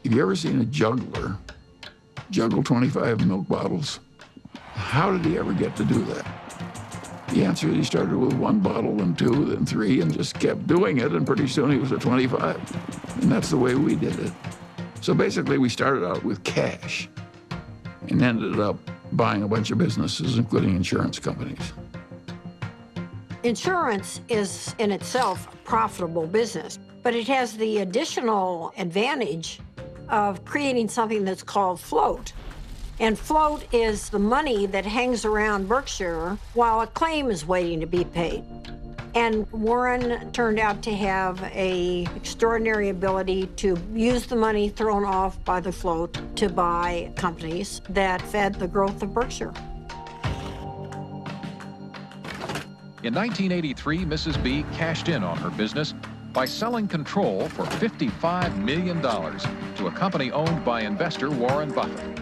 Have you ever seen a juggler juggle 25 milk bottles? How did he ever get to do that? The answer is he started with 1 bottle, then 2, then 3, and just kept doing it, and pretty soon he was at 25. And that's the way we did it. So basically, we started out with cash and ended up buying a bunch of businesses, including insurance companies. Insurance is in itself a profitable business, but it has the additional advantage of creating something that's called float. And float is the money that hangs around Berkshire while a claim is waiting to be paid. And Warren turned out to have an extraordinary ability to use the money thrown off by the float to buy companies that fed the growth of Berkshire. In 1983, Mrs. B cashed in on her business by selling control for $55 million to a company owned by investor Warren Buffett.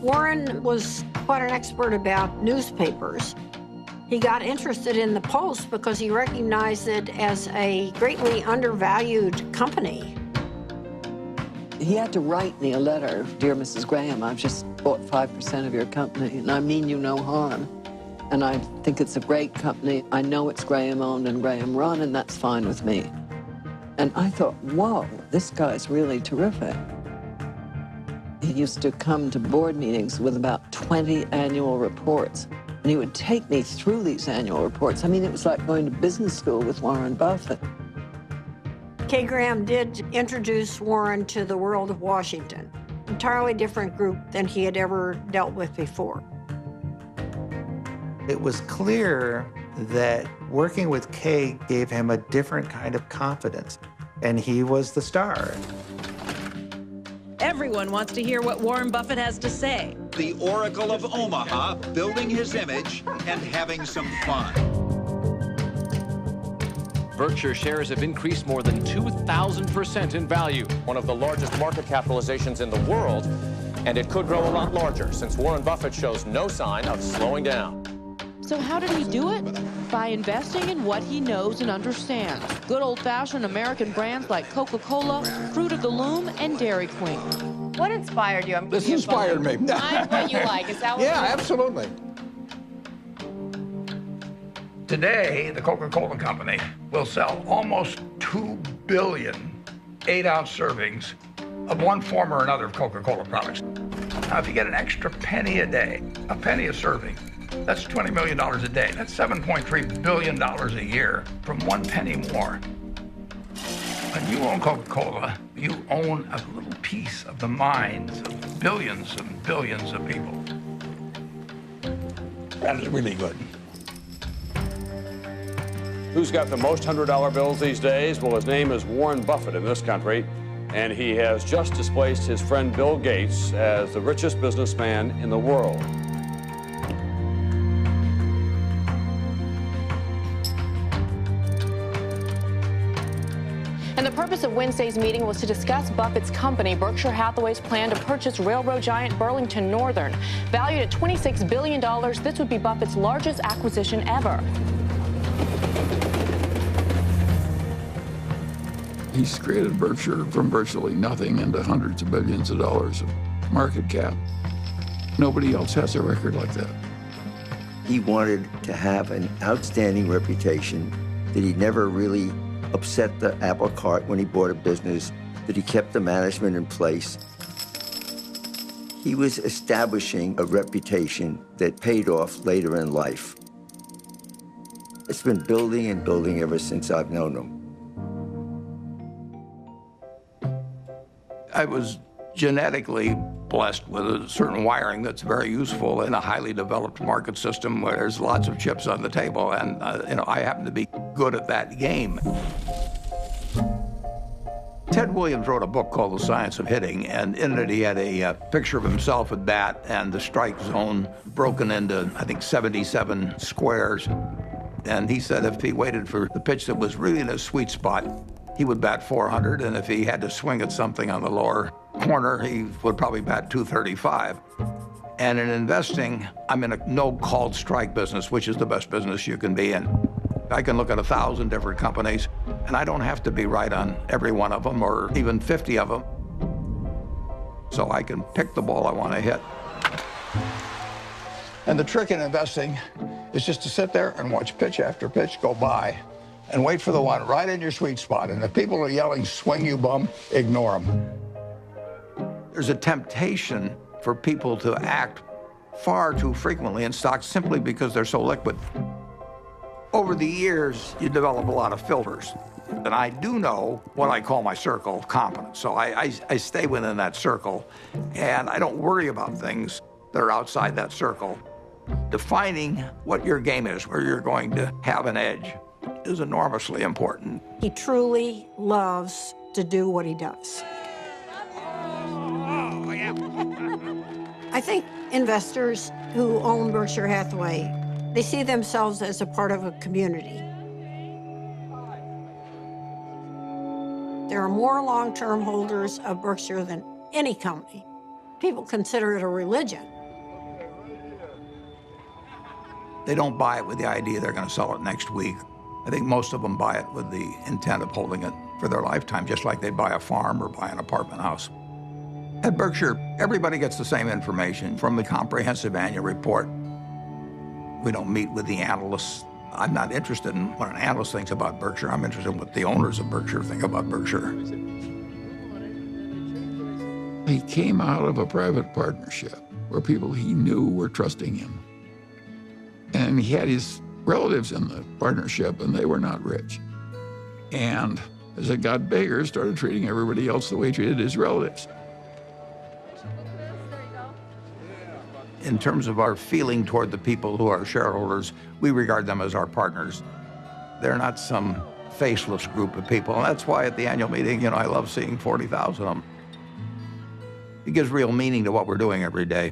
Warren was quite an expert about newspapers. He got interested in the Post because he recognized it as a greatly undervalued company. He had to write me a letter. Dear Mrs. Graham, I've just bought 5% of your company, and I mean you no harm. And I think it's a great company. I know it's Graham-owned and Graham-run, and that's fine with me. And I thought, whoa, this guy's really terrific. He used to come to board meetings with about 20 annual reports, and he would take me through these annual reports. I mean, it was like going to business school with Warren Buffett. Kay Graham did introduce Warren to the world of Washington, entirely different group than he had ever dealt with before. It was clear that working with Kay gave him a different kind of confidence, and he was the star. Everyone wants to hear what Warren Buffett has to say. The Oracle of Omaha, building his image and having some fun. Berkshire shares have increased more than 2,000% in value. One of the largest market capitalizations in the world, and it could grow a lot larger since Warren Buffett shows no sign of slowing down. So how did he do it? By investing in what he knows and understands. Good old-fashioned American brands like Coca-Cola, Fruit of the Loom, and Dairy Queen. What inspired you? This inspired me. Find what you like. Is that what Yeah, absolutely. Today, the Coca-Cola Company will sell almost 2 billion 8-ounce servings of one form or another of Coca-Cola products. Now, if you get an extra penny a day, a penny a serving, that's $20 million a day. That's $7.3 billion a year from 1 penny more. When you own Coca-Cola, you own a little piece of the minds of billions and billions of people. That is really good. Who's got the most $100 bills these days? Well, his name is Warren Buffett in this country, and he has just displaced his friend Bill Gates as the richest businessman in the world. And the purpose of Wednesday's meeting was to discuss Buffett's company, Berkshire Hathaway's plan to purchase railroad giant Burlington Northern. Valued at $26 billion, this would be Buffett's largest acquisition ever. He's created Berkshire from virtually nothing into hundreds of billions of dollars of market cap. Nobody else has a record like that. He wanted to have an outstanding reputation, that he never really upset the apple cart when he bought a business, that he kept the management in place. He was establishing a reputation that paid off later in life. It's been building and building ever since I've known him. I was genetically blessed with a certain wiring that's very useful in a highly developed market system where there's lots of chips on the table, and I happen to be good at that game. Ted Williams wrote a book called The Science of Hitting, and in it he had a picture of himself at bat and the strike zone broken into, I think, 77 squares. And he said if he waited for the pitch that was really in his sweet spot, he would bat 400, and if he had to swing at something on the lower corner, he would probably bat 235. And in investing, I'm in a no-called strike business, which is the best business you can be in. I can look at 1,000 different companies, and I don't have to be right on every one of them or even 50 of them. So I can pick the ball I want to hit. And the trick in investing is just to sit there and watch pitch after pitch go by and wait for the one right in your sweet spot. And if people are yelling, swing you bum, ignore them. There's a temptation for people to act far too frequently in stocks simply because they're so liquid. Over the years, you develop a lot of filters. And I do know what I call my circle of competence. So I stay within that circle, and I don't worry about things that are outside that circle. Defining what your game is, where you're going to have an edge, is enormously important. He truly loves to do what he does. I think investors who own Berkshire Hathaway, they see themselves as a part of a community. There are more long-term holders of Berkshire than any company. People consider it a religion. They don't buy it with the idea they're going to sell it next week. I think most of them buy it with the intent of holding it for their lifetime, just like they buy a farm or buy an apartment house. At Berkshire, everybody gets the same information from the comprehensive annual report. We don't meet with the analysts. I'm not interested in what an analyst thinks about Berkshire. I'm interested in what the owners of Berkshire think about Berkshire. He came out of a private partnership where people he knew were trusting him. And he had his relatives in the partnership, and they were not rich. And as it got bigger, started treating everybody else the way he treated his relatives. In terms of our feeling toward the people who are shareholders, we regard them as our partners. They're not some faceless group of people. And that's why at the annual meeting, I love seeing 40,000 of them. It gives real meaning to what we're doing every day.